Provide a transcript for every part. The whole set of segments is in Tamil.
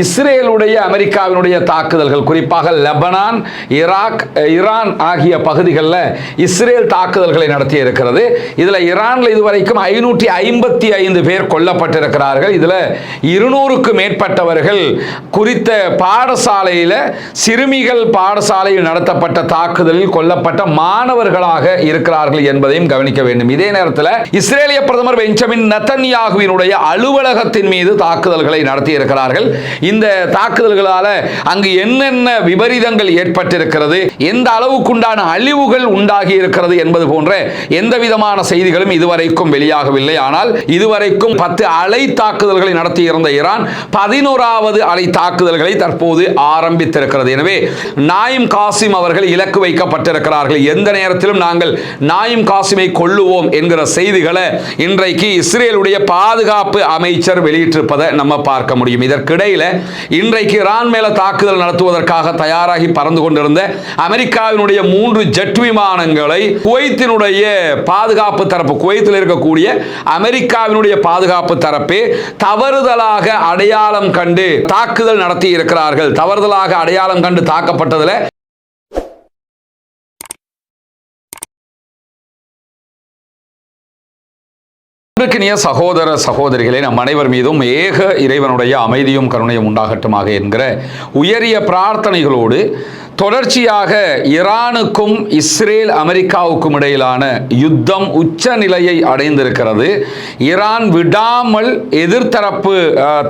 இஸ்ரேலுடைய அமெரிக்காவினுடைய தாக்குதல்கள், குறிப்பாக லெபனான், ஈரான் ஆகிய பகுதிகளில் இஸ்ரேல் தாக்குதல்களை நடத்தி இருக்கிறது. இதில் ஈரானில் இதுவரைக்கும் 555 பேர் கொல்லப்பட்டிருக்கிறார்கள். இதில் 200க்கு மேற்பட்டவர்கள் குறித்த பாடசாலையில், சிறுமிகள் பாடசாலையில் நடத்தப்பட்ட தாக்குதலில் கொல்லப்பட்ட மாணவர்களாக இருக்கிறார்கள் என்பதையும் கவனிக்க வேண்டும். இதே நேரத்தில் இஸ்ரேலிய பிரதமர் பெஞ்சமின் நெதன்யாகுவினுடைய அலுவலகத்தின் மீது தாக்குதல்களை நடத்தி இருக்கிறார்கள். இந்த தாக்குதல்களால் அங்கு என்னென்ன விபரீதங்கள் ஏற்பட்டிருக்கிறது, எந்த அளவுக்குண்டான அழிவுகள் உண்டாகி இருக்கிறது என்பது போன்ற எந்த விதமான செய்திகளும் இதுவரைக்கும் வெளியாகவில்லை. ஆனால் இதுவரைக்கும் 10 அலை தாக்குதல்களை நடத்தியிருந்த ஈரான் 11வது அலை தாக்குதல்களை தற்போது ஆரம்பித்திருக்கிறது. எனவே நாயிம் காசிம் அவர்கள் இலக்கு வைக்கப்பட்டிருக்கிறார்கள். எந்த நேரத்திலும் நாங்கள் நாயிம் காசிமை கொல்லுவோம் என்கிற செய்திகளை இன்றைக்கு இஸ்ரேலுடைய பாதுகாப்பு அமைச்சர் வெளியிட்டிருப்பதை நம்ம பார்க்க முடியும். இதற்கிடையில் இன்றைக்கு ஈரான் மேல தாக்குதல் நடத்துவதற்காக தயாராகி பறந்து கொண்டிருந்த அமெரிக்காவினுடைய 3 ஜெட் விமானங்களை குவைத்தினுடைய பாதுகாப்பு தரப்பு, குவைத்தில் இருக்கக்கூடிய அமெரிக்காவினுடைய பாதுகாப்பு தரப்பே தவறுதலாக அடையாளம் கண்டு தாக்குதல் நடத்தி இருக்கிறார்கள். தவறுதலாக அடையாளம் கண்டு தாக்கப்பட்டதில் சகோதர சகோதரிகளே, நம் அனைவர் மீதும் ஏக இறைவனுடைய அமைதியும் கருணையும் உண்டாகட்டுமாக என்கிற உயரிய பிரார்த்தனைகளோடு தொடர்ச்சியாக ஈரானுக்கும் இஸ்ரேல் அமெரிக்காவுக்கும் இடையிலான யுத்தம் உச்ச நிலையை அடைந்திருக்கிறது. ஈரான் விடாமல் எதிர்த்தரப்பு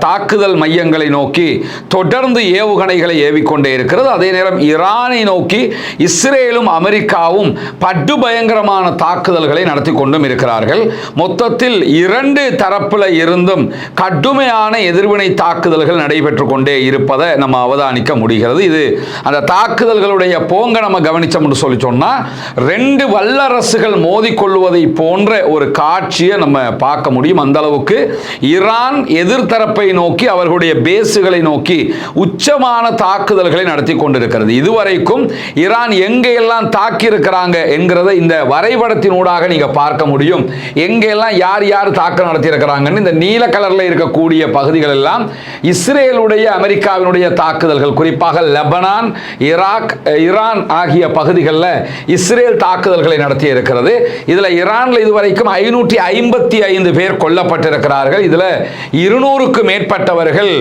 தாக்குதல் மையங்களை நோக்கி தொடர்ந்து ஏவுகணைகளை ஏவிக்கொண்டே இருக்கிறது. அதே நேரம் ஈரானை நோக்கி இஸ்ரேலும் அமெரிக்காவும் படுபயங்கரமான தாக்குதல்களை நடத்தி கொண்டும் இருக்கிறார்கள். மொத்தத்தில் 2 தரப்பில் இருந்தும் கடுமையான எதிர்வினை தாக்குதல்கள் நடைபெற்றுக் கொண்டே இருப்பதை நம்ம அவதானிக்க முடிகிறது. இது அந்த தாக்குதல்களுடைய போங்க நம்ம கவனிச்சோம்னு சொல்லி சொன்னா 2 வல்லரசுகள் மோதிக்கொள்வதை போன்ற ஒரு காட்சியை நம்ம பார்க்க முடியும். அந்த அளவுக்கு ஈரான் எதிர்த்தரப்பை நோக்கி, அவர்களுடைய பேசுகளை நோக்கி உச்சமான தாக்குதல்களை நடத்தி கொண்டிருக்கிறது. இதுவரைக்கும் ஈரான் எங்கெல்லாம் தாக்கி இருக்கிறாங்க என்கிறத இந்த வரைபடத்தினூடாக நீங்க பார்க்க முடியும். எங்கெல்லாம் யார் யார் தாக்க நடத்தி இருக்கிறாங்கன்னு இந்த நீல கலர்ல இருக்கக்கூடிய பகுதிகள் எல்லாம் இஸ்ரேலுடைய அமெரிக்காவினுடைய தாக்குதல்கள், குறிப்பாக லெபனான், ஈரான் ஆகிய பகுதிகளில் இஸ்ரேல் தாக்குதல்களை நடத்தி இருக்கிறது. இதில் ஈரானில் இதுவரைக்கும் 555 பேர் கொல்லப்பட்டிருக்கிறார்கள். இதில் 200க்கு மேற்பட்டவர்கள்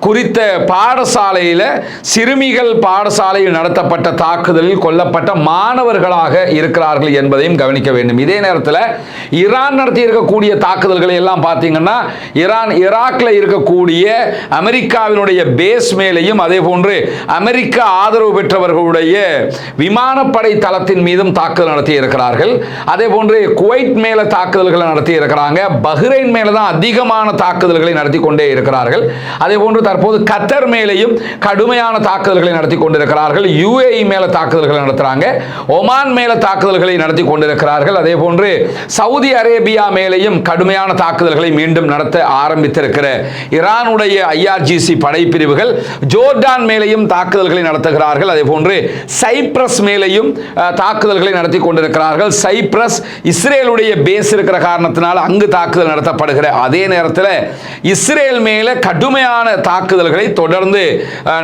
குறித்த பாடசாலையில், சிறுமிகள் பாடசாலையில் நடத்தப்பட்ட தாக்குதலில் கொல்லப்பட்ட மாணவர்களாக இருக்கிறார்கள் என்பதையும் கவனிக்க வேண்டும். இதே நேரத்தில் ஈரான் நடத்தி இருக்கக்கூடிய தாக்குதல்களை எல்லாம் பார்த்தீங்கன்னா ஈரான் ஈராக்கில் இருக்கக்கூடிய அமெரிக்காவினுடைய பேஸ் மேலேயும், அதே போன்று அமெரிக்க ஆதரவு பெற்றவர்களுடைய விமானப்படை தளத்தின் மீதும் தாக்குதல் நடத்தி இருக்கிறார்கள். அதே போன்று குவைத் மேல தாக்குதல்களை நடத்தி இருக்கிறாங்க. பஹ்ரைன் மேல தான் அதிகமான தாக்குதல்களை நடத்தி கொண்டே இருக்கிறார்கள். அதே போன்று தற்போது கத்தர் மேலேயும் கடுமையான தாக்குதல்களை நடத்தி கொண்டிருக்கிறார்கள். யுஏஇ மேல தாக்குதல்களை நடத்துறாங்க. ஒமான் மேல தாக்குதல்களை நடத்தி கொண்டிருக்கிறார்கள். அதே போன்று சவுதி அரேபியா மேலேயும் கடுமையான தாக்குதல்களை மீண்டும் நடத்த ஆரம்பித்திருக்கிற ஈரானுடைய IRGC படைப்பிரிவுகள் ஜோர்டான் மேலேயும் தாக்குதல்களை நடத்துகிறார்கள். அதே போன்று சைப்ரஸ் மேலேயும் தாக்குதல்களை நடத்தி கொண்டிருக்கிறார்கள். சைப்ரஸ் இஸ்ரேலுடைய பேஸ் இருக்கிற காரணத்தினால் அங்கு தாக்குதல் நடத்தப்படுகிற அதே நேரத்தில் இஸ்ரேல் மேல கடுமையான தாக்குதல்களை தொடர்ந்து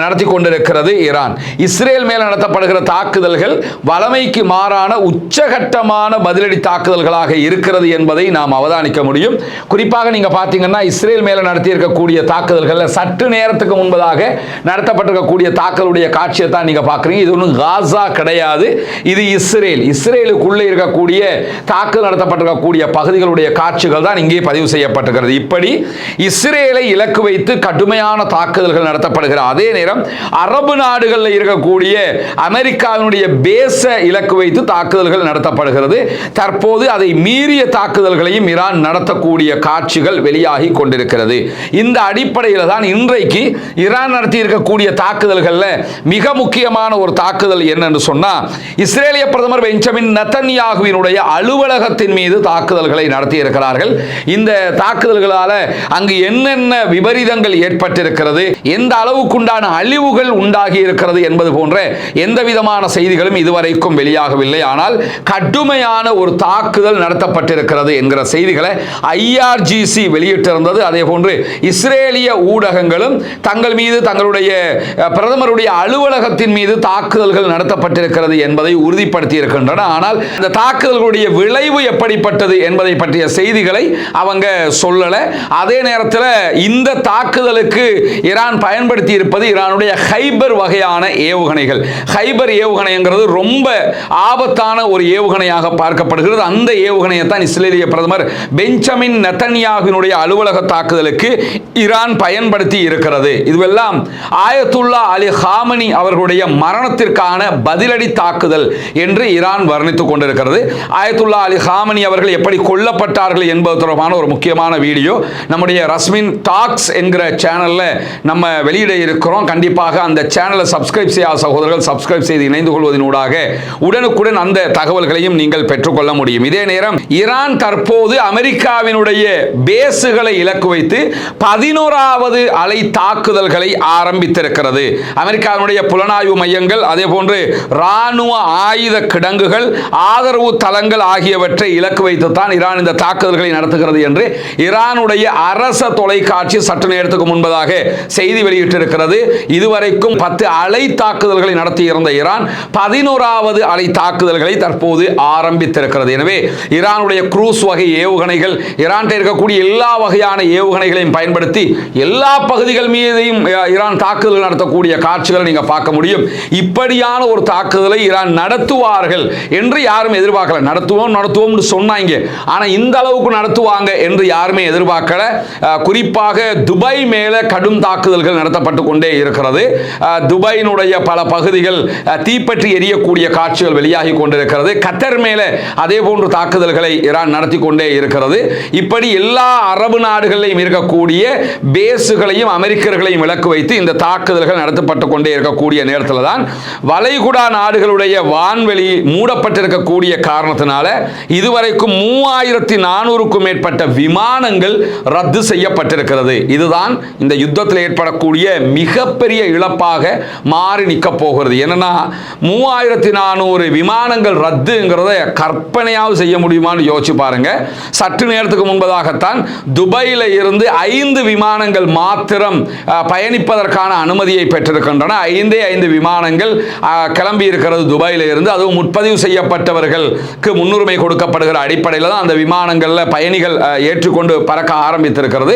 நடத்தி கொண்டிருக்கிறது ஈரான். இஸ்ரேல் மேல நடத்தப்படுகிற தாக்குதல்கள் வளமைக்கு மாறான உச்சகட்டமான பதிலடி தாக்குதல்களாக இருக்கிறது என்பதை நாம் அவதானிக்க முடியும். குறிப்பாக நீங்க பார்த்தீங்கன்னா இஸ்ரேல் மேல நடத்தி இருக்கக்கூடிய தாக்குதல்கள் சற்று நேரத்துக்கு முன்பதாக நடத்தப்பட்டிருக்கக்கூடிய தாக்குதலுடைய காட்சியை தான் நீங்க பார்க்குறீங்க. இது ஒன்றும் காசா கிடையாது, இது இஸ்ரேல். இஸ்ரேலுக்குள்ளே இருக்கக்கூடிய தாக்குதல் நடத்தப்பட்டிருக்கக்கூடிய பகுதிகளுடைய காட்சிகள் தான் இங்கே பதிவு செய்யப்பட்டிருக்கிறது. இப்படி இஸ்ரேலை இலக்கு வைத்து கடுமையான தாக்குதல்கள் நடத்தப்படுகிற அதே நேரம் அரபு நாடுகளில் இருக்கக்கூடிய அமெரிக்காவினுடைய பேஸ இலக்கு வைத்து தாக்குதல்கள் நடத்தப்படுகிறது. தற்போது அதை மீறிய தாக்குதல்களையும் ஈரான் நடத்தக்கூடிய காட்சிகள் வெளியாகி கொண்டிருக்கிறது. இந்த அடிப்படையில் தான் இன்றைக்கு ஈரான் நடத்தி இருக்கக்கூடிய தாக்குதல்களில் மிக முக்கியமான விபரீதமான ஒரு தாக்குதல் என்னன்னு சொன்னா, இஸ்ரேலிய பிரதமர் பெஞ்சமின் நெதன்யாகுவினுடைய அலுவலகத்தின் மீது தாக்குதல்களை நடத்தி இருக்கிறார்கள். இந்த தாக்குதல்களால அங்கு என்னென்ன விபரீதங்கள் ஏற்பட்டிருக்கிறது, எந்த அளவுக்குண்டான அழிவுகள் உண்டாகி இருக்கிறது என்பது போன்ற எந்த விதமான செய்திகளும் இதுவரைக்கும் வெளியாகவில்லை. ஆனால் கடுமையான ஒரு தாக்குதல் நடத்தப்பட்டிருக்கிறது என்கிற செய்திகளை IRGC வெளியிட்டிருந்தது. அதே போன்று இஸ்ரேலிய ஊடகங்களும் தங்கள் மீது, தங்களுடைய பிரதமருடைய அலுவலகத்தின் மீது தாக்குதல்கள் நடத்தப்பட்டிருக்கிறது என்பதை உறுதிப்படுத்தி இருக்கின்றன. ஆனால் இந்த தாக்குதல்களுடைய விளைவு எப்படிப்பட்டது என்பதை பற்றிய செய்திகளை அவங்க சொல்லல. அதே நேரத்தில் இந்த தாக்குதலுக்கு ஈரான் பயன்படுத்தி இருப்பது ஈரானுடைய ஹைபர் வகையான ஏவுகணைகள். ஹைபர் ஏவுகணைங்கிறது ரொம்ப ஆபத்தான ஒரு ஏவுகணையாக பார்க்கப்படுகிறது. அந்த ஏவுகணையை தான் இஸ்ரேலிய பிரதமர் பெஞ்சமின் நெதன்யாகுவினுடைய அலுவலக தாக்குதலுக்கு ஈரான் பயன்படுத்தி இருக்கிறது. இதுவெல்லாம் ஆயத்துல்லா அலி ஹாமனி அவர்களுடைய மரணத்திற்கான பதிலடி தாக்குதல் என்று ஈரான் வர்ணித்துக் கொண்டிருக்கிறது. ஆயத்துல்லா அலி ஹாமனி அவர்கள் எப்படி கொல்லப்பட்டார்கள் என்பது தொடர்பான ஒரு முக்கியமான வீடியோ நம்முடைய ரஸ்மின் டாக்ஸ் என்கிற சேனல்ல நம்ம வெளியிட இருக்கிறோம். கண்டிப்பாக அந்த சேனலை சப்ஸ்கிரைப் செய்யாத சகோதரர்கள் சப்ஸ்கிரைப் செய்து இணைந்து கொள்வதனூடாக உடனுக்குடன் அந்த தகவல்களையும் நீங்கள் பெற்றுக்கொள்ள முடியும். இதே நேரம் ஈரான் தற்போது அமெரிக்காவினுடைய பேசுகளை இலக்கு வைத்து 11வது அலை தாக்குதல்களை ஆரம்பித்திருக்கிறது. அமெரிக்காவினுடைய புலனாய்வு மையங்கள், அதே போன்று ராணுவ ஆயுத கிடங்குகள், ஆதரவு தளங்கள் ஆகியவற்றை இலக்கு வைத்துத்தான் ஈரான் இந்த தாக்குதல்களை நடத்துகிறது என்று ஈரானுடைய அரச தொலைக்காட்சி சற்று நேரத்துக்கு முன்பதாக செய்தி வெளியிட்டிருக்கிறது. இதுவரைக்கும் 10 அலை தாக்குதல்களை நடத்தியிருந்த ஈரான் 11வது அலை தாக்குதல்களை தற்போது ஆரம்பித்திருக்கிறது. எனவே ஈரானுடைய குரூஸ் வகை ஏவுகணைகள், ஈரான் இருக்கக்கூடிய எல்லா வகையான ஏவுகணைகளையும் பயன்படுத்தி எல்லா பகுதிகள் மீதையும் ஈரான் தாக்குதல் நடத்தக்கூடிய காட்சிகளை நீங்க பார்க்க முடியும். இப்படியான ஒரு தாக்குதலை ஈரான் நடத்துவார்கள் என்று யாரும் எதிர்பார்க்கல. நடத்துவோம் சொன்னாங்க, ஆனா இந்த அளவுக்கு நடத்துவாங்க என்று யாருமே எதிர்பார்க்கல. குறிப்பாக துபாய் மேல கடும் தாக்குதல்கள் நடத்தப்பட்டு கொண்டே இருக்கிறது. துபாயினுடைய பல பகுதிகள் தீப்பற்றி எரியக்கூடிய காட்சிகள் வெளியாகி கொண்டிருக்கிறது. கத்தர் மேல அதே போன்று தாக்குதல்களை ஈரான் நடத்தி கொண்டே இருக்கிறது. இப்படி எல்லா அரபு நாடுகளிலும் இருக்கக்கூடிய பேசுகளையும் அமெரிக்கர்களையும் இலக்கு வைத்து இந்த தாக்குதல்கள் நடத்தப்பட்டு கொண்டே இருக்கக்கூடிய நேரத்தில் தான் வளைகுடா நாடுகளுடைய வான்வெளி மூடப்பட்டிருக்கக்கூடிய காரணத்தினால இதுவரைக்கும் 3400க்கும் மேற்பட்ட விமானங்கள் ரத்து செய்யப்பட்டிருக்கிறது. இதுதான் இந்த யுத்தத்தில் ஏற்படக்கூடிய மிகப்பெரிய இழப்பாக மாறி நிற்க போகிறது. என்னன்னா 3400 விமானங்கள் ரத்துங்கிறத கற்பனையாவது செய்ய முடியுமான்னு யோசிச்சு பாருங்க. சற்று நேரத்துக்கு முன்பதாகத்தான் துபாயில இருந்து 5 விமானங்கள் மாத்திரம் பயணிப்பதற்கான அனுமதியை பெற்றிருக்கின்றன. 5 விமானங்கள் கிளம்பி இருக்கிறது துபாயில இருந்து. அதுவும் முன்பதிவு செய்யப்பட்டவர்களுக்கு முன்னுரிமை கொடுக்கப்படுகிற அடிப்படையில் தான் அந்த விமானங்கள்ல பயணிகள் ஏற்றுக்கொண்டு பறக்க ஆரம்பித்திருக்கிறது.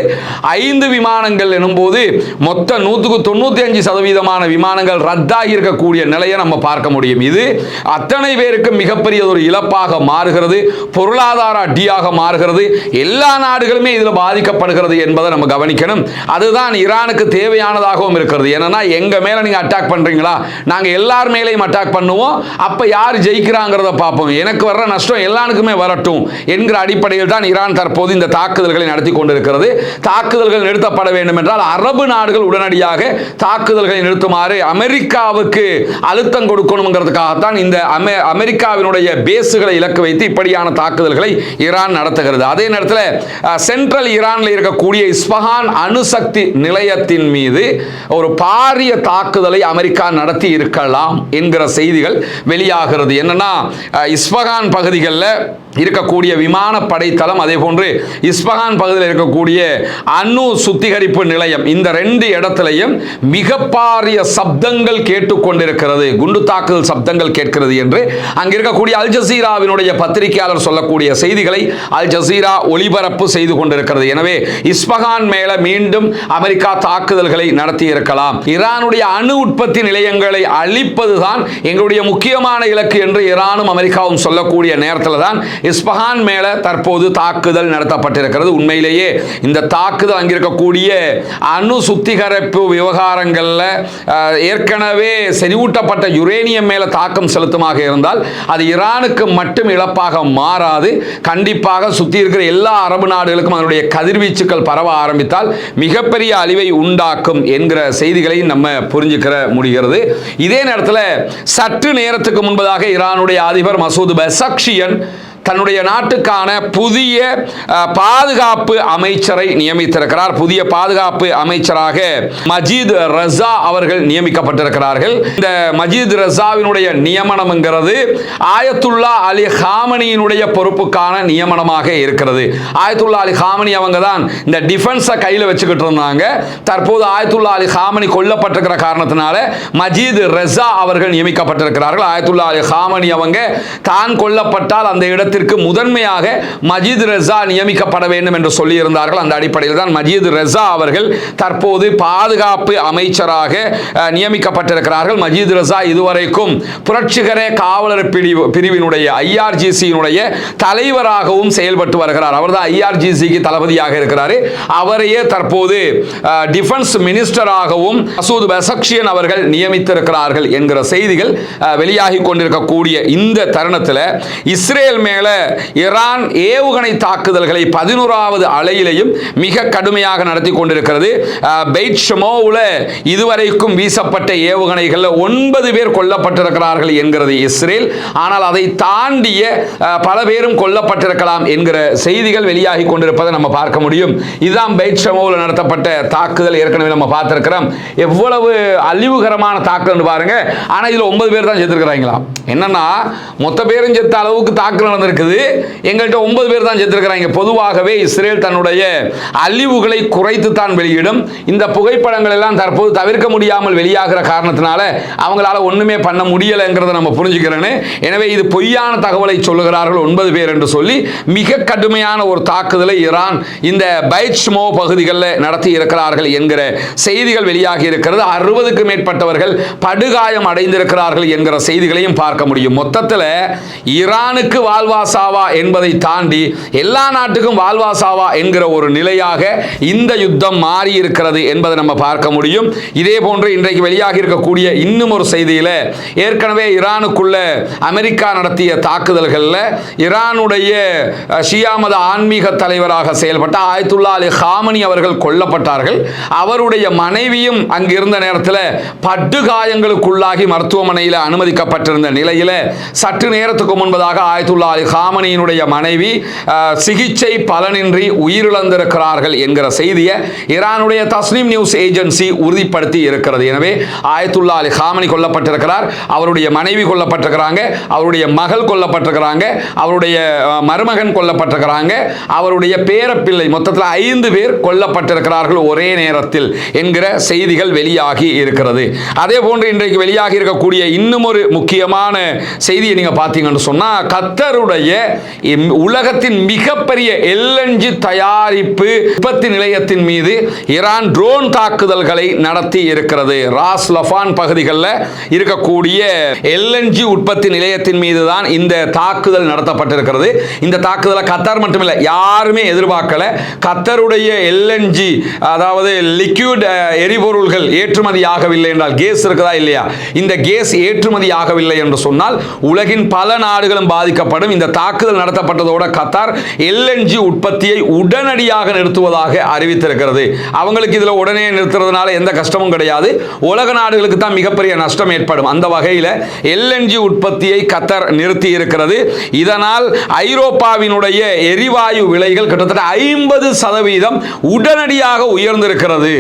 5 விமானங்கள் எனும்போது மொத்த 195% விமானங்கள் ரத்தாகி இருக்கக்கூடிய நிலையை நம்ம பார்க்க முடியும். இது அத்தனை பேருக்கு மிகப்பெரிய ஒரு இழப்பாக மாறுகிறது, பொருளாதார அடியாக மாறுகிறது. எல்லா நாடுகளுமே இதில் பாதிக்கப்படுகிறது என்பதை நம்ம கவனிக்கணும். அதுதான் ஈரானுக்கு தேவையானதாகவும் இருக்கிறது. ஏன்னா எங்க மேல நீங்க அட்டாக் பண்றீங்களா, நாங்க எல்லார் மேலையும் அட்டாக் பண்ணுவோம், அப்ப யார் ஜெயிக்கிறாங்கிறத பார்ப்போம், எனக்கு வர்ற நஷ்டம் எல்லாருக்குமே வரட்டும் என்கிற அடிப்படையில் தான் ஈரான் தற்போது இந்த தாக்குதல்களை நடத்தி கொண்டிருக்கிறது. தாக்குதல்கள் நிறுத்தப்பட வேண்டும் என்றால் அரபு நாடுகள் உடனடியாக தாக்குதல்களை நிறுத்துமாறு அமெரிக்காவுக்கு அழுத்தம் கொடுக்கணுங்கிறதுக்காகத்தான் இந்த அமெரிக்காவினுடைய பேசுகளை இலக்கு வைத்து இப்படியான தாக்குதல்களை ஈரான் நடத்துகிறது. அதே நேரத்தில் சென்ட்ரல் ஈரானில் இருக்கக்கூடிய இஸ்பஹான் அணுசக்தி நிலையத்தின் மீது ஒரு பாரிய தாக்குதலை அமெரிக்கா நடத்தி இருக்கலாம் என்கிற செய்திகள் வெளியாகிறது. என்னன்னா இஸ்பஹான் பகுதிகளில் இருக்கக்கூடிய விமானப்படை தளம், அதே போன்று இஸ்பஹான் பகுதியில் இருக்கக்கூடிய அணு சுத்திகரிப்பு நிலையம், இந்த 2 இடத்திலையும் மிக பாரிய சப்தங்கள் கேட்டுக்கொண்டிருக்கிறது, குண்டு தாக்குதல் சப்தங்கள் கேட்கிறது என்று அங்க இருக்கக்கூடிய அல் ஜசீராவினுடைய பத்திரிகையாளர் சொல்லக்கூடிய செய்திகளை அல் ஜசீரா ஒளிபரப்பு செய்து கொண்டிருக்கிறது. எனவே இஸ்பஹான் மேல மீண்டும் அமெரிக்கா தாக்குதல்களை நடத்தி இருக்கலாம். ஈரானுடைய அணு உற்பத்தி நிலையங்களை அழிப்பதுதான் எங்களுடைய முக்கியமான இலக்கு என்று ஈரானும் அமெரிக்காவும் சொல்லக்கூடிய நேரத்தில் தான் இஸ்பஹான் மேல தற்போது தாக்குதல் நடத்தப்பட்டிருக்கிறது. உண்மையிலேயே இந்த தாக்குதல் அங்கிருக்கக்கூடிய அணு சுத்திகரிப்பு விவகாரங்கள்ல ஏற்கனவே செறிவூட்டப்பட்ட யுரேனியம் மேல தாக்கம் செலுத்துமாக இருந்தால் அது ஈரானுக்கு மட்டும் இழப்பாக மாறாது. கண்டிப்பாக சுத்தி இருக்கிற எல்லா அரபு நாடுகளுக்கும் அதனுடைய கதிர்வீச்சுக்கள் பரவ ஆரம்பித்தால் மிகப்பெரிய அழிவை உண்டாக்கும் என்கிற செய்திகளையும் நம்ம புரிஞ்சுக்கிற முடிகிறது. இதே நேரத்தில் சற்று நேரத்துக்கு முன்பதாக ஈரானுடைய அதிபர் மசூத் பெஸக்ஷியன் தன்னுடைய நாட்டுக்கான புதிய பாதுகாப்பு அமைச்சரை நியமித்திருக்கிறார். புதிய பாதுகாப்பு அமைச்சராக மஜீத் ரஸா அவர்கள் நியமிக்கப்பட்டிருக்கிறார்கள். இந்த மஜீத் ரஸாவினுடைய நியமனம்ங்கிறது ஆயத்துல்லா அலி காமனியினுடைய பொறுப்புக்கான நியமனமாக இருக்கிறது. ஆயத்துல்லா அலி காமனி அவங்க தான் இந்த டிஃபென்ஸை கையில் வச்சுக்கிட்டு இருந்தாங்க. தற்போது ஆயத்துல்லா அலி காமனி கொல்லப்பட்டிருக்கிற காரணத்தினால மஜீத் ரஸா அவர்கள் நியமிக்கப்பட்டிருக்கிறார்கள். ஆயத்துல்லா அலி காமனி அவங்க தான் கொல்லப்பட்டால் அந்த இடத்தில் முதன்மையாக மஜீத் ரஸா நியமிக்கப்பட வேண்டும் என்று சொல்லி இருந்தார்கள். அந்த அடிப்படையில் தான் மஜீத் ரஸா அவர்கள் தற்போது பாதுகாப்பு அமைச்சராக நியமிக்கப்பட்டிருக்கிறார்கள். மஜீத் ரஸா இதுவரைக்கும் புரட்சிகர காவலர் பிரிவினுடைய IRGC தலைவராகவும் செயல்பட்டு வருகிறார். அவர் தான் IRGCக்கு தளபதியாக இருக்கிறார். அவரையே தற்போது டிஃபென்ஸ் மினிஸ்டராகவும் மசூத் பெஸக்ஷியன் அவர்கள் நியமித்திருக்கிறார்கள் என்கிற செய்திகள் வெளியாகி கொண்டிருக்கக்கூடிய இந்த தருணத்தில் இஸ்ரேல் மேல ஈரான் ஏவுகணை தாக்குதல்களை 11வது அலையிலையும் மிக கடுமையாக நடத்தி கொண்டிருக்கிறது. பெய்ட் ஷமோவுல இதுவரைக்கும் வீசப்பட்ட ஏவுகணைகள் 9 பேர் கொல்லப்பட்டிருக்கிறார்கள் என்கிறது இஸ்ரேல். ஆனால் அதை தாண்டிய பல பேரும் கொல்லப்பட்டிருக்கலாம் என்கிற செய்திகள் வெளியாகி கொண்டிருப்பதை நம்ம பார்க்க முடியும். இதுதான் பெய்ட் ஷமோவுல நடத்தப்பட்ட தாக்குதல். ஏற்கனவே நம்ம பார்த்திருக்கிறோம். எவ்வளவு அழிவுகரமான தாக்குதல் பாருங்க. ஆனா இதுல 9 பேர் தான் செத்துருக்கிறாங்களா? என்னன்னா மொத்த பேரும் செத்த அளவுக்கு தாக்குதல் நடந்திருக்குது. எங்கள்கிட்ட 9 பேர் தான் செத்துருக்கிறாங்க. பொதுவாகவே இஸ்ரேல் தன்னுடைய அழிவுகளை குறைத்து தான் வெளியிடும். இந்த புகைப்படங்கள் எல்லாம் தற்போது தவிர்க்க முடியாமல் வெளியாகிற காரணத்தினால அவங்களால ஒண்ணுமே பண்ண முடியலைங்கிறத நம்ம புரிஞ்சுக்கிறேன்னு. எனவே இது பொய்யான தகவலை சொல்லுகிறார்கள் 9 பேர் என்று சொல்லி மிக கடுமையான ஒரு தாக்குதலை ஈரான் இந்த பைட் ஷமோ பகுதிகளில் நடத்தி இருக்கிறார்கள் என்கிற செய்திகள் வெளியாகி இருக்கிறது. 60க்கு மேற்பட்டவர்கள் படுகாயம் அடைந்திருக்கிறார்கள் என்கிற செய்திகளையும் பார்க்க முடியும். மொத்தத்தில் ஈரானுக்கு வாழ்வாசாவா என்பதை தாண்டி எல்லா நாட்டுக்கும் வாழ்வாசாவா என்கிற ஒரு நிலையாக இந்த யுத்தம் மாறி இருக்கிறது என்பதை நம்ம பார்க்க முடியும். இதே போன்று இன்றைக்கு வெளியாகி இருக்கக்கூடிய இன்னும் ஒரு செய்தியில் ஏற்கனவே ஈரானுக்குள்ள அமெரிக்கா நடத்திய தாக்குதல்களில் ஈரானுடைய ஷியா மத ஆன்மீக தலைவராக செயல்பட்ட ஆயத்துல்லா அலி காமனி அவர்கள் கொல்லப்பட்டார்கள். அவருடைய மனைவியும் அங்கிருந்த நேரத்தில் படுகாயங்களுக்குள்ளாகி மருத்துவமனையில் அனுமதிக்கப்பட்டிருந்த நிலையில் சற்று நேரத்துக்கு முன்பதாக ஆயத்துல்லா அலி காமனியினுடைய மனைவி சிகிச்சை பலனின்றி உயிரிழந்திருக்கிறார்கள் என்கிற செய்தியை ஈரானுடைய தஸ்னீம் நியூஸ் ஏஜென்சி உறுதிப்படுத்தி இருக்கிறது. எனவே ஆயத்துல்லா அலி காமனி கொல்லப்பட்டிருக்கிறார், அவருடைய மனைவி கொல்லப்பட்டிருக்கிறாங்க, அவருடைய மகள் கொல்லப்பட்டிருக்கிறாங்க, அவருடைய மருமகன் கொல்லப்பட்டிருக்கிறாங்க, அவருடைய பேரப்பிள்ளை மொத்தத்தில் 5 பேர் கொல்லப்பட்டிருக்கிறார்கள் ஒரே நேரத்தில் என்கிற செய்திகள் வெளியாகி இருக்கிறது. அதே போன்று இன்றைக்கு வெளியாகி இருக்கக்கூடிய இன்னும் ஒரு முக்கியமான செய்தியை நீங்க பார்த்தீங்கன்னு சொன்னா கத்தருடைய உலகத்தின் மிகப்பெரிய LNG தயாரிப்பு உற்பத்தி நிலையத்தின் மீது ஈரான் ட்ரோன் தாக்குதல்களை நடத்தி இருக்கிறது. ராஸ் லஃபான் பகுதிகளில் இருக்கக்கூடிய LNG உற்பத்தி நிலையத்தின் மீது தான் இந்த தாக்குதல் நடத்தப்பட்டிருக்கிறது. இந்த தாக்குதலை கத்தார் மட்டுமில்லை யாருமே எதிர்பார்க்கல. கத்தருடைய LNG அதாவது லிக்விட் எரிபொருள்கள் ஏற்றுமதி ஆகவில்லை என்றால் கேஸ் இருக்குதா இல்லையா, இந்த கேஸ் ஏற்றுமதி ஆகவில்லை என்று சொன்னால் உலகின் பல நாடுகளும் பாதிக்கப்படும். இந்த தாக்குதல் நடத்தப்பட்டதோட கத்தார் LNG உற்பத்தியை உடனடியாக நிறுத்துவதாக அறிவித்திருக்கிறது. அவங்களுக்கு இதுல உடனே நிறுத்துறதுனால எந்த கஷ்டமும் கிடையாது, உலக நாடுகளுக்கு தான் மிகப்பெரிய நஷ்டம் ஏற்படும். அந்த வகையில் LNG உற்பத்தியை கத்தார் நிறுத்தி இருக்கிறது. இதனால் ஐரோப்பாவினுடைய எரிவாயு விலைகள் கிட்டத்தட்ட 50% உடனடியாக உயர்ந்திருக்கிறது.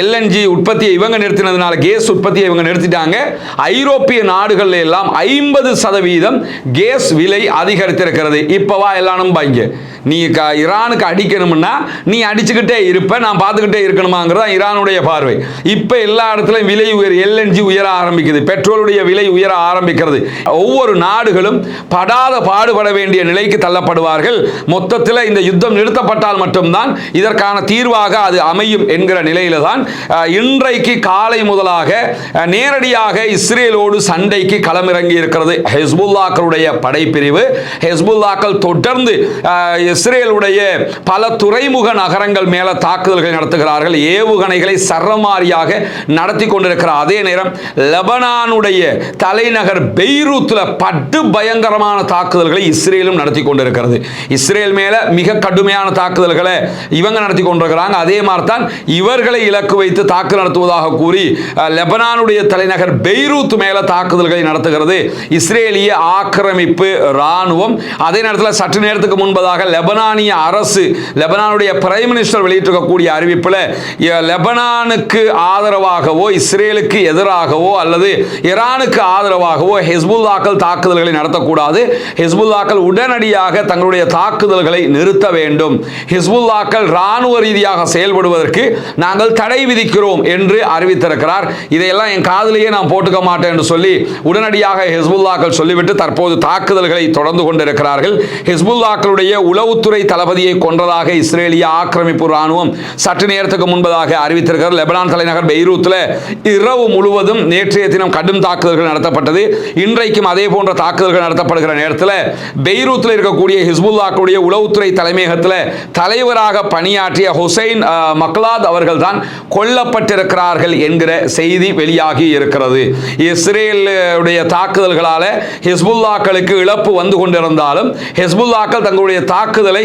LNG உற்பத்தியை இவங்க நிறுத்தினதுனால, கேஸ் உற்பத்தியை இவங்க நிறுத்திட்டாங்க. ஐரோப்பிய நாடுகள் எல்லாம் 50% கேஸ் விலை அதிகரித்திருக்கிறது. இப்பவா எல்லாரும் பாங்க நீ ஈரானுக்கு அடிக்கணும்னா நீ அடிச்சுக்கிட்டே இருப்ப, நான் பார்த்துக்கிட்டே இருக்கணுமாங்கிறதா ஈரானுடைய பார்வை. இப்போ எல்லா இடத்துலையும் விலை LNG உயர ஆரம்பிக்குது, பெட்ரோலுடைய விலை உயர ஆரம்பிக்கிறது. ஒவ்வொரு நாடுகளும் படாத பாடுபட வேண்டிய நிலைக்கு தள்ளப்படுவார்கள். மொத்தத்தில் இந்த யுத்தம் நிறுத்தப்பட்டால் மட்டும்தான் இதற்கான தீர்வாக அது அமையும் என்கிற நிலையில தான் இன்றைக்கு காலை முதலாக நேரடியாக இஸ்ரேலோடு சண்டைக்கு களமிறங்கி இருக்கிறது ஹெஸ்புல்லாக்களுடைய படைப்பிரிவு. ஹெஸ்புல்லாக்கள் தொடர்ந்து இஸ்ரேலுடைய பல துறைமுக நகரங்கள் மேல தாக்குதல்கள் நடத்துகிறார்கள், ஏவுகணைகளை சரமாரியாக நடத்தி கொண்டிருக்கிறார். அதே நேரம் லெபனானுடைய தலைநகர் பெய்ரூத்ல படு பயங்கரமான தாக்குதல்களை இஸ்ரேலும் நடத்தி கொண்டிருக்கிறது. இஸ்ரேல் மேல மிக கடுமையான தாக்குதல்களை இவங்க நடத்தி கொண்டிருக்கிறாங்க. அதே மாதிரி தான் இவர்களை இலக்கு வைத்து தாக்குதல் நடத்துவதாக கூறி லெபனானுடைய தலைநகர் பெய்ரூத் மேல தாக்குதல்களை நடத்துகிறது இஸ்ரேலிய ஆக்கிரமிப்பு ராணுவம். அதே நேரத்தில் சற்று நேரத்துக்கு முன்பதாக லெபனானிய அரசு, லெபனானுடைய பிரைம் மினிஸ்டர் வெளியிட்டிருக்கக்கூடிய அறிவிப்பில் லெபனானுக்கு ஆதரவாகவோ இஸ்ரேலுக்கு எதிராகவோ அல்லது ஈரானுக்கு ஆதரவாகவோ ஹெஸ்புல்லாக்கள் தாக்குதல்களை நடத்தக்கூடாது, ஹெஸ்புல்லாக்கள் உடனடியாக தங்களுடைய தாக்குதல்களை நிறுத்த வேண்டும், ஹெஸ்புல்லாக்கள் ராணுவ ரீதியாக செயல்படுவதற்கு நாங்கள் தடை விதிக்கிறோம் என்று அறிவித்திருக்கிறார். இதையெல்லாம் என் காதிலேயே நான் போட்டுக்க மாட்டேன் என்று சொல்லி உடனடியாக ஹெஸ்புல்லாக்கள் சொல்லிவிட்டு தற்போது தாக்குதல்களை தொடர்ந்து கொண்டிருக்கிறார்கள். ஹெஸ்புல்லாக்களுடைய உளவுத்துறை தளபதியை கொன்றதாக இஸ்ரேலிய ஆக்கிரமிப்பு ராணுவம் சற்று நேரத்துக்கு முன்பதாக அறிவித்திருக்கிறார். லெபனான் தலைநகர் பெய்ரூத்தில் இரவு முழுவதும் நேற்றைய தினம் கடும் தாக்குதல்கள் நடத்தப்பட்டது. இன்றைக்கும் அதே போன்ற தாக்குதல்கள் நடத்தப்படுகிற நேரத்தில் பெய்ரூத்தில் இருக்கக்கூடிய ஹிஸ்புல்லாக்களுடைய உளவுத்துறை தலைமையகத்தில் தலைவராக பணியாற்றிய ஹுசைன் மக்லாத் அவர்கள் தான் கொல்லப்பட்டிருக்கிறார்கள் என்கிற செய்தி வெளியாகி இருக்கிறது. இஸ்ரேலுடைய தாக்குதல்களால் ஹிஸ்புல்லாக்களுக்கு இழப்பு வந்து கொண்டிருந்தாலும் ஹிஸ்புல்லாக்கள் தங்களுடைய தாக்குதலை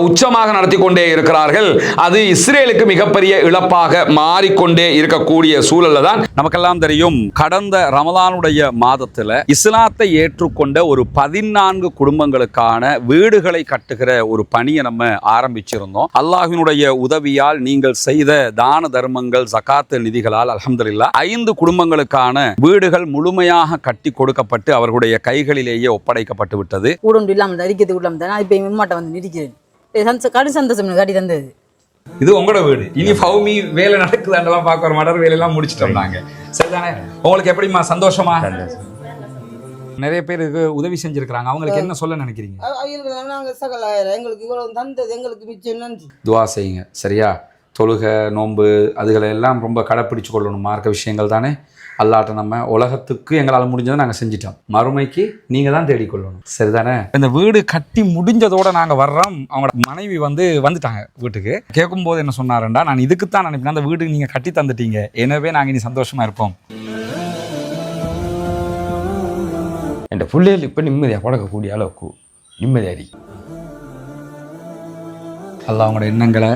உச்சமாக நடத்தி கொண்டே இருக்கிறார்கள். அது இஸ்ரேலுக்கு மிகப்பெரிய இழப்பாக மாறிக்கொண்டே இருக்கக்கூடிய சூழல்ல தான் நமக்கெல்லாம் தெரியும். கடந்த ரமலானுடைய மாதத்தில் இஸ்லாத்தை ஏற்றுக்கொண்ட ஒரு 14 குடும்பங்களுக்கான வீடுகளை கட்டுகிற ஒரு பணியை நம்ம ஆரம்பிச்சிருந்தோம். அல்லாஹ்வினுடைய உதவியால் நீங்கள் செய்த தான தர்மங்கள் ஜகாத் நிதிகளால் அல்ஹம்துலில்லாஹ் 5 குடும்பங்களுக்கான வீடுகள் முழுமையாக கட்டி கொடுக்கப்பட்டு அவர்களுடைய கைகளிலேயே ஒப்படைக்கப்பட்டு விட்டது. இது உங்களோட வீடு, இனி ஃபௌமி வேலை நடக்குதாண்டெல்லாம் பார்க்க வர மாட்டார், வேலையெல்லாம் முடிச்சிட்டோம் நாங்க. சரிதானே? உங்களுக்கு எப்படிமா சந்தோஷமா? நிறைய பேருக்கு உதவி செஞ்சிருக்காங்க, அவங்களுக்கு என்ன சொல்ல நினைக்கிறீங்க? துவா செய்யுங்க, சரியா? தொழுகை நோன்பு அதுகளை எல்லாம் ரொம்ப கடைப்பிடிச்சு கொள்ளணும், மார்க்க விஷயங்கள் தானே. அல்லாட்ட நம்ம உலகத்துக்கு எங்களால் முடிஞ்சதை நாங்கள் செஞ்சிட்டோம், மறுமைக்கு நீங்கள் தான் தேடிக்கொள்ளணும், சரிதானே? இந்த வீடு கட்டி முடிஞ்சதோடு நாங்கள் வர்றோம். அவங்களோட மனைவி வந்துட்டாங்க வீட்டுக்கு. கேட்கும்போது என்ன சொன்னாருண்டா, நான் இதுக்கு தான் நினைப்பேன், அந்த வீடு நீங்கள் கட்டி தந்துட்டீங்க, எனவே நாங்கள் இனி சந்தோஷமாக இருப்போம். என் பிள்ளைகள் இப்போ நிம்மதியாக பழக்கக்கூடிய அளவுக்கு நிம்மதியாரி அல்லாஹ் அவங்களோட எண்ணங்களை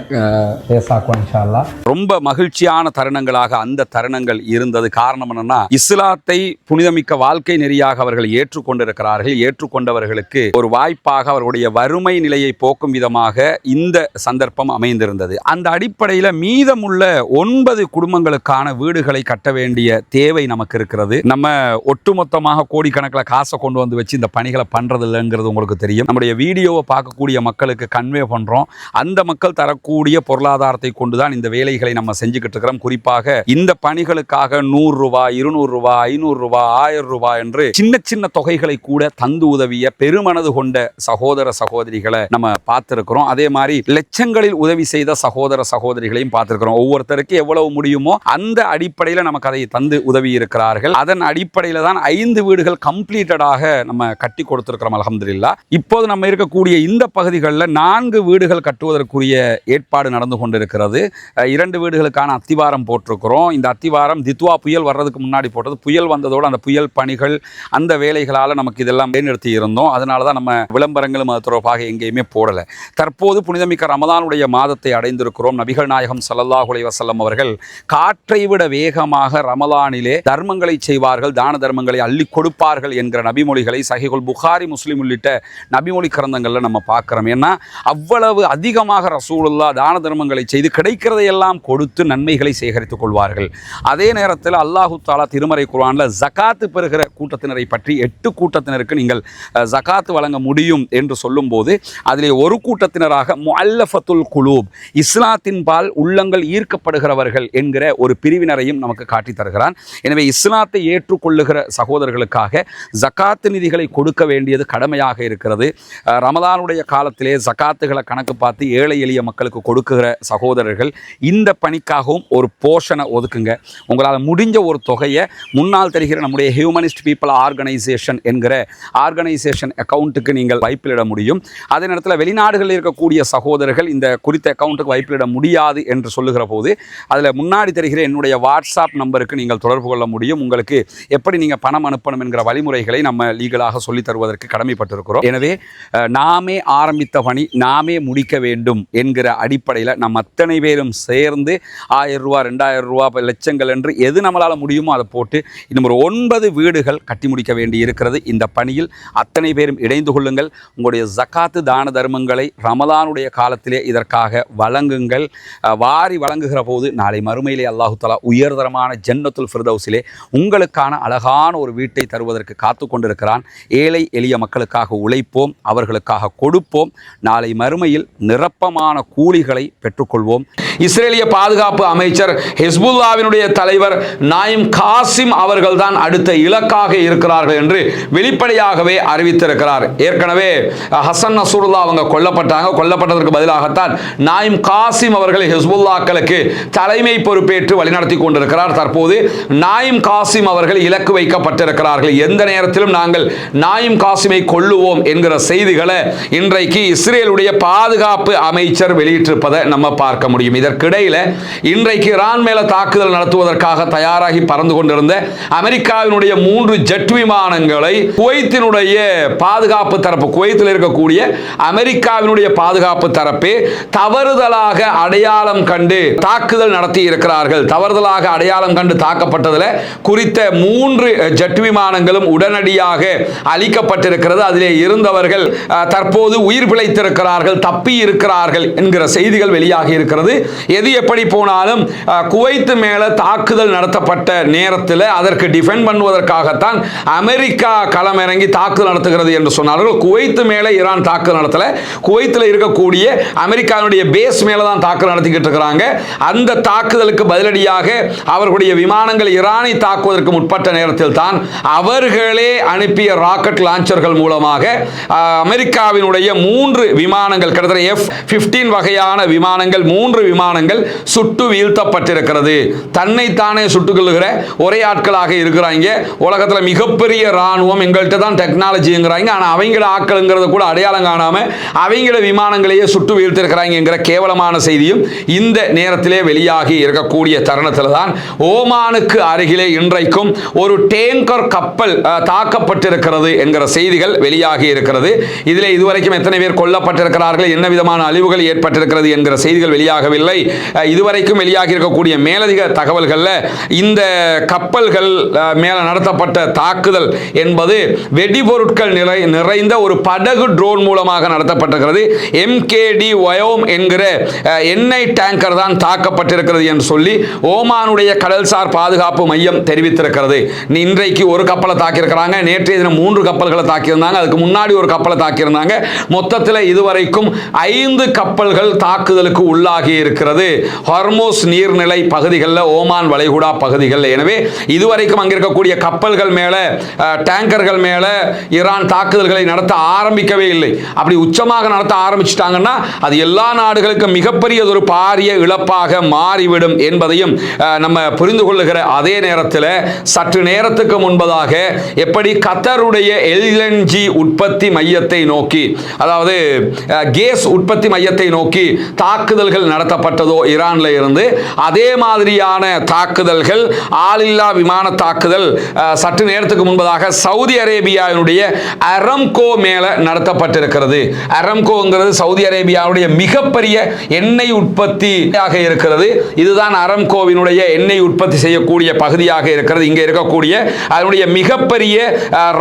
பேசாக்குவான் இன்ஷா அல்லாஹ். ரொம்ப மகிழ்ச்சியான தருணங்களாக அந்த தருணங்கள் இருந்தது. காரணம் என்னன்னா, இஸ்லாத்தை புனிதமிக்க வாழ்க்கை நெறியாக அவர்கள் ஏற்றுக்கொண்டிருக்கிறார்கள். ஏற்றுக்கொண்டவர்களுக்கு ஒரு வாய்ப்பாக அவர்களுடைய வறுமை நிலையை போக்கும் விதமாக இந்த சந்தர்ப்பம் அமைந்திருந்தது. அந்த அடிப்படையில் மீதமுள்ள 9 குடும்பங்களுக்கான வீடுகளை கட்ட வேண்டிய தேவை நமக்கு இருக்கிறது. நம்ம ஒட்டுமொத்தமாக கோடிக்கணக்கில் காசை கொண்டு வந்து வச்சு இந்த பணிகளை பண்றது இல்லைங்கிறது உங்களுக்கு தெரியும். நம்முடைய வீடியோவை பார்க்கக்கூடிய மக்களுக்கு கன்வே பண்றோம். அந்த மக்கள் தரக்கூடிய பொருளாதாரத்தை கொண்டுதான் இந்த வேலைகளை நம்ம செஞ்சுக்கிட்டு இருக்கிறோம். குறிப்பாக இந்த பணிகளுக்காக 100 ரூபாய், 200 ரூபாய், 500 ரூபாய், 1000 ரூபாய் என்று சின்ன சின்ன தொகைகளை கூட தந்து உதவிய பெருமனது கொண்ட சகோதர சகோதரிகளை நம்ம பார்த்திருக்கிறோம். அதே மாதிரி லட்சங்களில் உதவி செய்த சகோதர சகோதரிகளையும் பார்த்திருக்கிறோம். ஒவ்வொருத்தருக்கு எவ்வளவு முடியுமோ அந்த அடிப்படையில் நமக்கு அதை தந்து உதவி இருக்கிறார்கள். அதன் அடிப்படையில் தான் 5 வீடுகள் கம்ப்ளீட்டடாக நம்ம கட்டி கொடுத்திருக்கிறோம் அல்ஹம்துலில்லாஹ். இப்போது நம்ம இருக்கக்கூடிய இந்த பகுதிகளில் 4 வீடுகள் கட்டுவதற்குரிய ஏற்பாடு நடந்து கொண்டிருக்கிறது. 2 வீடுகளுக்கான அத்திவாரம் போட்டிருக்கிறோம். இந்த அத்திவாரம் தித்வா புயல் வர்றதுக்கு முன்னாடி போட்டது. புயல் வந்ததோடு அந்த புயல் பணிகள் அந்த வேலைகளால் நமக்கு இதெல்லாம் நிறுத்தி இருந்தோம். அதனால தான் நம்ம விளம்பரங்களும் அது தொடர்பாக எங்கேயுமே போடலை. தற்போது புனிதமிக்க ரமலானுடைய மாதத்தை அடைந்திருக்கிறோம். நபிகள் நாயகம் ஸல்லல்லாஹு அலைஹி வஸல்லம் அவர்கள் காற்றை விட வேகமாக ரமலானிலே தர்மங்களை செய்வார்கள், தான தர்மங்களை அள்ளி கொடுப்பார்கள் என்கிற நபிமொழிகளை சஹீஹுல் புகாரி, முஸ்லிம் உள்ளிட்ட நபிமொழி கிரந்தங்களில் நம்ம பார்க்குறோம். ஏன்னா அவ்வளவு அதிக அதிகமாக ரசூலுல்லாஹ் தான தர்மங்களை செய்து கிடைக்கிறதையெல்லாம் கொடுத்து நன்மைகளை சேகரித்துக் கொள்வார்கள். அதே நேரத்தில் அல்லாஹு தாலா திருமறை குர்ஆனில் ஜகாத்து பெறுகிற கூட்டத்தினரை பற்றி 8 கூட்டத்தினருக்கு நீங்கள் ஜகாத்து வழங்க முடியும் என்று சொல்லும்போது அதிலே ஒரு கூட்டத்தினராக முஅல்லஃபத்துல் குலூப், இஸ்லாத்தின் பால் உள்ளங்கள் ஈர்க்கப்படுகிறவர்கள் என்கிற ஒரு பிரிவினரையும் நமக்கு காட்டித் தருகிறான். எனவே இஸ்லாத்தை ஏற்றுக்கொள்ளுகிற சகோதரர்களுக்காக ஜகாத்து நிதிகளை கொடுக்க வேண்டியது கடமையாக இருக்கிறது. ரமலானுடைய காலத்திலே ஜகாத்துகளை கணக்கு பார்த்து ஏழை எளிய மக்களுக்கு கொடுக்குகிற சகோதரர்கள் இந்த பணிக்காகவும் ஒரு போர்ஷனை ஒதுக்குங்க. உங்களால் முடிஞ்ச ஒரு தொகையை முன்னால் தெரிகிற நம்முடைய ஹியூமனிஸ்ட் பீப்புள் ஆர்கனைசேஷன் என்கிற ஆர்கனைசேஷன் அக்கௌண்ட்டுக்கு நீங்கள் வைப்பிலிட முடியும். அதே நேரத்தில் வெளிநாடுகளில் இருக்கக்கூடிய சகோதரர்கள் இந்த குறித்த அக்கௌண்ட்டுக்கு வைப்பிலிட முடியாது என்று சொல்லுகிற போது அதில் முன்னாடி தெரிகிற என்னுடைய வாட்ஸ்அப் நம்பருக்கு நீங்கள் தொடர்பு கொள்ள முடியும். உங்களுக்கு எப்படி நீங்கள் பணம் அனுப்பணும் என்கிற வழிமுறைகளை நம்ம லீகலாக சொல்லித் தருவதற்கு கடமைப்பட்டிருக்கிறோம். எனவே நாமே ஆரம்பித்த பணி நாமே முடிக்க வேண்டும் என்கிற அடிப்படையில் நம்ம அத்தனை பேரும் சேர்ந்து 1000 ரூபா 2000 ரூபா லட்சங்கள் என்று எது நம்மளால் முடியுமோ அதை போட்டு இன்னும் ஒரு 9 வீடுகள் கட்டி முடிக்க வேண்டி இருக்கிறது. இந்த பணியில் அத்தனை பேரும் இணைந்து கொள்ளுங்கள். உங்களுடைய ஜகாத்து தான தர்மங்களை ரமலானுடைய காலத்திலே இதற்காக வழங்குங்கள். வாரி வழங்குகிற போது நாளை மறுமையிலே அல்லாஹு தஆலா உயர்தரமான ஜன்னத்துல் ஃபிர்தௌஸிலே உங்களுக்கான அழகான ஒரு வீட்டை தருவதற்கு காத்து கொண்டிருக்கிறான். ஏழை எளிய மக்களுக்காக உழைப்போம், அவர்களுக்காக கொடுப்போம். நாளை மறுமையில் நிரப்பமான கூலிகளை பெற்றுக்கொள்வோம். இஸ்ரேலிய பாதுகாப்பு அமைச்சர் ஹிஸ்புல்லாவினுடைய தலைவர் நாயிம் காசிம் அவர்கள்தான் அடுத்த இலக்காக இருக்கிறார்கள் என்று வெளிப்படையாகவே அறிவித்திருக்கிறார். ஏற்கனவே ஹசன் நஸ்ருல்லா அவங்க கொல்லப்பட்டாங்க. கொல்லப்பட்டதற்கு பதிலாகத்தான் நாயிம் காசிம் அவர்கள் ஹிஸ்புல்லாக்களுக்கு தலைமை பொறுப்பேற்று வழிநடத்தி கொண்டிருக்கிறார். தற்போது நாயிம் காசிம் அவர்கள் இலக்கு வைக்கப்பட்டிருக்கிறார்கள். எந்த நேரத்திலும் நாங்கள் நாயிம் காசிமை கொல்லுவோம் என்கிற செய்திகளை இன்றைக்கு இஸ்ரேலுடைய பாதுகாப்பு அமைச்சர் வெளியிட்டிருப்பதை நம்ம பார்க்க முடியும். இதற்கிடையில் இன்றைக்கு ஈரான் மேல தாக்குதல் நடத்துவதற்காக தயாராகி பறந்து கொண்டிருந்த அமெரிக்காவினுடைய 3 ஜெட் விமானங்களை குவைத்தினுடைய பாதுகாப்பு தரப்பு, குவைத்தில் இருக்கக்கூடிய அமெரிக்காவினுடைய பாதுகாப்பு தரப்பு தவறுதலாக அடையாளம் கண்டு தாக்குதல் நடத்தி இருக்கிறார்கள். தவறுதலாக அடையாளம் கண்டு தாக்கப்பட்டதில் குறித்த 3 ஜெட் விமானங்களும் உடனடியாக அழிக்கப்பட்டிருக்கிறது. அதிலே இருந்தவர்கள் தற்போது உயிர் பிழைத்திருக்கிறார்கள், தப்பி இருக்கிறார்கள் என்கிற செய்திகள் வெளியாகி இருக்கிறது. எது எப்படி போனாலும் குவைத் மேல தாக்குதல் நடத்தப்பட்ட நேரத்தில் அதற்கு டிஃபெண்ட் பண்ணுவதற்காகத்தான் அமெரிக்கா களமிறங்கி தாக்குதல் நடத்துகிறது என்று சொன்னார்கள். குவைத் மேல ஈரான் தாக்குதல் நடத்தல, குவைத்தில் இருக்கக்கூடிய அமெரிக்காவுடைய பேஸ் மேல தான் தாக்குதல் நடத்திக்கிட்டு இருக்கிறாங்க. அந்த தாக்குதலுக்கு பதிலடியாக அவர்களுடைய விமானங்கள் ஈரானை தாக்குவதற்கு முற்பட்ட நேரத்தில் தான் அவர்களே அனுப்பிய ராக்கெட் லான்ச்சர்கள் மூலமாக அமெரிக்காவினுடைய 3 விமானங்கள், கிட்டத்தட்ட F-15 வகையான விமானங்கள், 3 விமானங்கள் சுட்டு வீழ்த்தப்பட்டிருக்கிறது. தன்னைத்தானே சுட்டுக்கொள்ளுகிற ஒரே ஆட்களாக இருக்கிறாங்க. உலகத்தில் மிகப்பெரிய ராணுவம், எங்கள்கிட்ட தான் டெக்னாலஜிங்கிறாங்க. ஆனால் அவங்கள ஆட்களுங்கிறத கூட அடையாளம் காணாம அவங்கள விமானங்களையே சுட்டு வீழ்த்திருக்கிறாங்க என்கிற கேவலமான செய்தியும் இந்த நேரத்திலே வெளியாகி இருக்கக்கூடிய தருணத்தில் தான் ஓமானுக்கு அருகிலே இன்றைக்கும் ஒரு டேங்கர் கப்பல் தாக்கப்பட்டிருக்கிறது என்கிற செய்திகள் வெளியாகி இருக்கிறது. இதில் இதுவரைக்கும் எத்தனை பேர் கொல்லப்பட்டிருக்கிறார்கள், என்ன விதமான அழிவுகள் ஏற்பட்டிருக்கிறது என்கிற செய்திகள் வெளியாகவில்லை. இதுவரைக்கும் வெளியாகி இருக்கக்கூடிய மேலதிக தகவல்களில் இந்த கப்பல்கள் மேல நடத்தப்பட்ட தாக்குதல் என்பது வெடிபொருட்கள் நிறைந்த ஒரு படகு ட்ரோன் மூலமாக நடத்தப்பட்டிருக்கிறது. MKD வயோம் என்கிற எண்ணெய் டேங்கர் தான் தாக்கப்பட்டிருக்கிறது என்று சொல்லி ஓமானுடைய கடல்சார் பாதுகாப்பு மையம் தெரிவித்திருக்கிறது. இன்றைக்கு ஒரு கப்பலை தாக்கியிருக்கிறாங்க, நேற்றைய தினம் 3 கப்பல்களை தாக்கியிருந்தாங்க, அதுக்கு முன்னாடி ஒரு கப்பலை தாக்கியிருந்தாங்க. மொத்தத்தில் இதுவரைக்கும் 5 கப்பல்கள் தாக்குதலுக்கு உள்ளாகி இருக்கிறது ஹார்மோஸ் நீர்நிலை பகுதிகளில், ஓமான் வளைகுடா பகுதிகளில். எனவே இதுவரைக்கும் அங்கே இருக்கக்கூடிய கப்பல்கள் மேல, டேங்கர்கள் மேல ஈரான் தாக்குதல்களை நடத்த ஆரம்பிக்கவே இல்லை. அப்படி உச்சமாக நடத்த ஆரம்பிச்சிட்டாங்கன்னா அது எல்லா நாடுகளுக்கும் மிகப்பெரிய ஒரு பாரிய இழப்பாக மாறிவிடும் என்பதையும் நம்ம புரிந்து கொள்ளுகிற அதே நேரத்தில் சற்று நேரத்துக்கு முன்பதாக எப்படி கத்தருடைய LNG உற்பத்தி மையத்தை நோக்கி, அதாவது கேஸ் உற்பத்தி மையத்தை நோக்கி தாக்குதல்கள் நடத்தப்பட்டதோ ஈரான்ல இருந்து, அதே மாதிரியான தாக்குதல்கள், ஆளில்லா விமான தாக்குதல் சற்று நேரத்துக்கு முன்பதாக சவுதி அரேபியாவினுடைய அரம்கோ மேல நடத்தப்பட்டிருக்கிறது. அரம்கோங்கிறது சவுதி அரேபியாவுடைய மிகப்பெரிய எண்ணெய் உற்பத்தியாக இருக்கிறது. இதுதான் அரம்கோவினுடைய எண்ணெய் உற்பத்தி செய்யக்கூடிய பகுதியாக இருக்கிறது. இங்கே இருக்கக்கூடிய அதனுடைய மிகப்பெரிய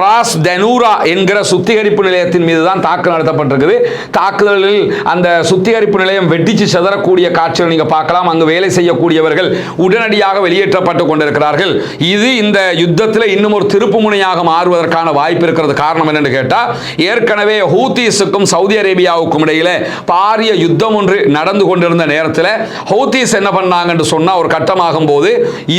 ராஸ் தனூரா என்கிற சுத்திகரிப்பு நிலையத்தின் மீது தான் தாக்குதல் நடத்தப்பட்டிருக்குது. தாக்குதலில் அந்த சுத்திகரிப்பு நிலையம் வெட்டிச்சு செதறக்கூடிய காட்சிகள் நீங்க பார்க்கலாம். அங்கு வேலை செய்யக்கூடியவர்கள் உடனடியாக வெளியேற்றப்பட்டு கொண்டிருக்கிறார்கள். இது இந்த யுத்தத்தில் இன்னும் ஒரு திருப்பு முனையாக மாறுவதற்கான வாய்ப்பு இருக்கிறது. காரணம் என்னன்னு கேட்டா, ஏற்கனவே ஹூத்திஸுக்கும் சவுதி அரேபியாவுக்கும் இடையில பாரிய யுத்தம் ஒன்று நடந்து கொண்டிருந்த நேரத்தில் ஹூத்திஸ் என்ன பண்ணாங்க என்று சொன்னா, ஒரு கட்டமாகும் போது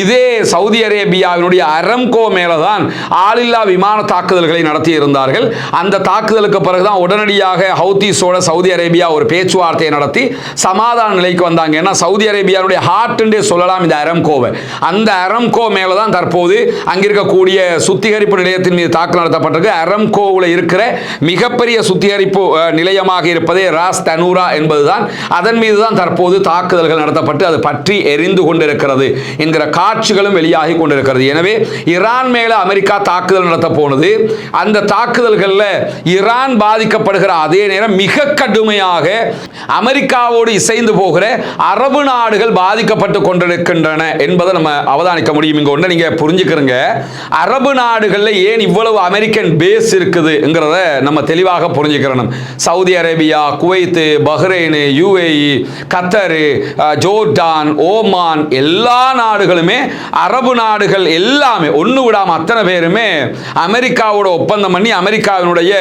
இதே சவுதி அரேபியாவினுடைய அரம்கோ மேலதான் ஆளில்லா விமான தாக்குதல்களை நடத்தி இருந்தார்கள். அந்த தாக்குதலுக்கு பிறகுதான் உடனடியாக ஹவுதீஸோட சவுதி அரேபியா ஒரு பேச்சுவார்த்தையை நடத்தி சமாதான நிலைக்கு வந்தாங்க. ஏன்னா சவுதி அரேபியாவுடைய ஹார்ட் என்றே சொல்லலாம் இந்த அரம்கோவை. அந்த அரம்கோ மேலதான் தற்போது அங்கிருக்கக்கூடிய சுத்திகரிப்பு நிலையத்தின் மீது தாக்குதல் நடத்தப்பட்டிருக்கு. அரம்கோவில் இருக்கிற மிகப்பெரிய சுத்திகரிப்பு நிலையமாக இருப்பதே ராஸ் தனூரா என்பதுதான். அதன் மீது தான் தற்போது தாக்குதல்கள் நடத்தப்பட்டு அது பற்றி எரிந்து கொண்டிருக்கிறது என்கிற காட்சிகளும் வெளியாகி கொண்டிருக்கிறது. எனவே ஈரான் மேல அமெரிக்கா தாக்குதல் நடத்த போனது. அந்த தாக்குதல்களில் ஈரான் பாதிக்கப்படுகிற அதே நேரம் மிக கடுமையாக அமெரிக்காவோடு இசைந்து போகிற அரபு நாடுகள் பாதிக்கப்பட்டு கொண்டிருக்கின்றன என்பதை நம்ம அவதானிக்க முடியும். இங்க ஒன்று நீங்க புரிஞ்சுக்கிறங்க, அரபு நாடுகளில் ஏன் இவ்வளவு அமெரிக்கன் பேஸ் இருக்குதுங்கிறத நம்ம தெளிவாக புரிஞ்சுக்கிறோம். Saudi Arabia, Kuwait, Bahrain, UAE, கத்தர், ஜோர்டான், ஓமான் எல்லா நாடுகளுமே, அரபு நாடுகள் எல்லாமே ஒன்று விடாம அத்தனை பேருமே அமெரிக்காவோட ஒப்பந்தம் பண்ணி அமெரிக்காவினுடைய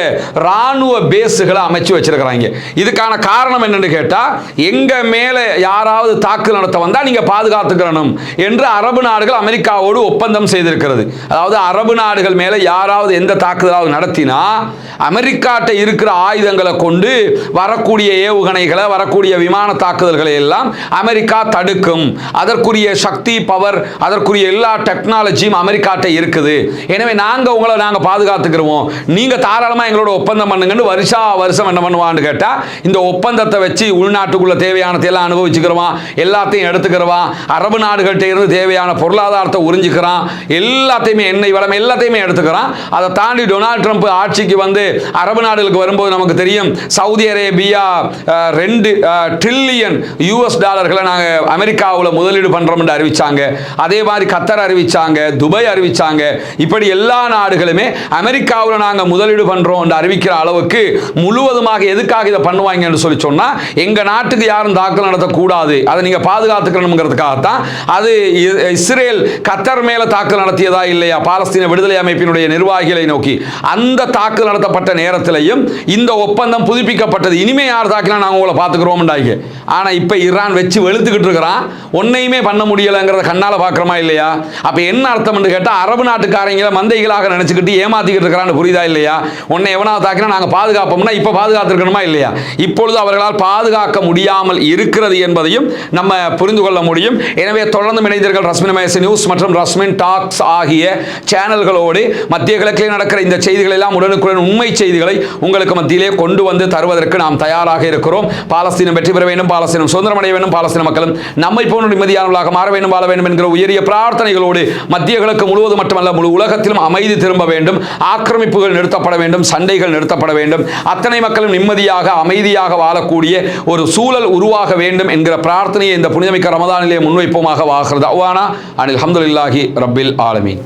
ராணுவ பேஸுகளை அமைச்சு வச்சிருக்கிறாங்க. இதுக்கான காரணம் என்னன்னு கேட்டா, எங்க மேல யாராவது தாக்குதல் நடத்த வந்தா நீங்க பாதுகாத்துக்கணும் என்று அரபு நாடுகள் அமெரிக்காவோடு ஒப்பந்தம் செய்திருக்கிறது. அதாவது அரபு நாடுகள் மேல யாராவது எந்த தாக்குதலாவது நடத்தினா அமெரிக்காட்ட இருக்கிற ஆயுதங்களை கொண்டு வரக்கூடிய ஏவுகணைகளை, வரக்கூடிய விமான தாக்குதல்களை எல்லாம் அமெரிக்கா தடுக்கும். அதற்குரிய சக்தி, பவர், அதற்குரிய எல்லா டெக்னாலஜியும் அமெரிக்காட்ட இருக்குது. எனவே உங்களை நாங்க பாதுகாத்துக்கிறோம், நீங்க தாராளமா எங்களோட ஒப்பந்தம் பண்ணுங்கன்னு வருஷம் என்ன பண்ணுவான்னு கேட்டா, இந்த ஒப்பந்தத்தை வச்சு உள்நாட்டுக்குள்ள தேவையானதை எல்லாம் அனுபவிச்சுக்கிறோம், எல்லாத்தையும் எடுத்துக்கிறோம், அரபு நாடுகள்கிட்ட இருந்து தேவையான பொருளாதாரத்தை உறிஞ்சிக்கிறான், எல்லாத்தையுமே எண்ணெய் வளம் எல்லாத்தையுமே எடுத்துக்கிறான். அதை தாண்டி டொனால்ட் ட்ரம்ப் ஆட்சிக்கு வந்து அரபு நாடுகளுக்கு வரும்போது நமக்கு தெரியும், சவுதி அரேபியா 2 ட்ரில்லியன் யூஎஸ் டாலர்களை நாங்கள் அமெரிக்காவில் முதலீடு பண்றோம் என்று அறிவிச்சாங்க. அதே மாதிரி கத்தர் அறிவிச்சாங்க, துபாய் அறிவிச்சாங்க. இப்படி எல்லா நாடுகளுமே அமெரிக்காவில் நாங்கள் முதலீடு பண்றோம் என்று அறிவிக்கிற அளவுக்கு முழுவதுமாக எதுக்காக இதை பண்ணுவாங்கன்னு சொல்லி சொன்னா, எங்க நாட்டுக்கு யாரும் தாக்குதல் நடத்தக்கூடாது, அதை நீங்க பாதுகாத்துக்கணுங்கிறதுக்காகத்தான். அது இஸ்ரேல் கத்தர் மேல தாக்குதல் நடத்தியதா இல்லையா, பாலஸ்தீன விடுதலை அமைப்பினுடைய நிர்வாகிகளை நோக்கி அந்த தாக்குதல் நடத்தப்பட்ட நேரத்திலையும் இந்த ஒப்பந்தம் புதுப்பிக்கப்பட்டது. இனிமே யார் தாக்கினா நாங்கள் உங்களை பார்த்துக்கிறோம். ஆனா இப்ப ஈரான் வச்சு வெளுத்துக்கிட்டு இருக்கிறான், ஒன்னையுமே பண்ண முடியலங்கிறத கண்ணால பார்க்கிறோமா இல்லையா? அப்ப என்ன அர்த்தம் கேட்டா, அரபு நாட்டுக்காரங்களை மந்தைகளாக நினைச்சுக்கிட்டு ஏமாத்திக்கிட்டு இருக்கிறான்னு புரியுதா இல்லையா? உன்னை எவனாவது தாக்கினா நாங்கள் பாதுகாப்போம்னா இப்ப பாதுகாத்துருக்கணுமா இல்லையா? இப்பொழுது அவர்களால் பாதுகாக்க முடியாமல் இருக்கிறது என்பதையும் நம்ம புரிந்து கொள்ள முடியும். எனவே தொடர்ந்து இணைந்தீர்கள் ரஸ்மின் மகேஷ் நியூஸ் மற்றும் ரஸ்மின் டாக்ஸ் ஆகிய சேனல்களோடு மத்திய கிழக்கில் நடக்கிற இந்த செய்திகள் எல்லாம் உடனுக்குடன் உண்மை செய்திகளை உங்களுக்கு மத்தியிலே கொண்டு வந்து தருவதற்கு நாம் தயாராக இருக்கிறோம். பாலஸ்தீனம் வெற்றி பெற வேண்டும், பாலஸ்தீனம் சுதந்திரம் அடைய வேண்டும், பாலஸ்தீன மக்களும் நம்மை போன்ற நிம்மதியானவர்களாக மாற வேண்டும், வாழ வேண்டும் என்கிற உயரிய பிரார்த்தனைகளோடு மத்திய கிழக்கு முழுவதும் மட்டுமல்ல முழு உலகத்திலும் அமைதி திரும்ப வேண்டும், ஆக்கிரமிப்புகள் நிறுத்தப்பட வேண்டும், சண்டைகள் நிறுத்தப்பட வேண்டும், அத்தனை மக்களும் நிம்மதியாக அமைதியாக வாழக்கூடிய ஒரு சூழல் உருவாக வேண்டும் என்கிற பிரார்த்தனையை இந்த புனிதமிக்க ரமதானிலே முன்வைப்போமாக வாகிறது. அல்ஹம்துலில்லாஹி ரப்பில் ஆலமீன்.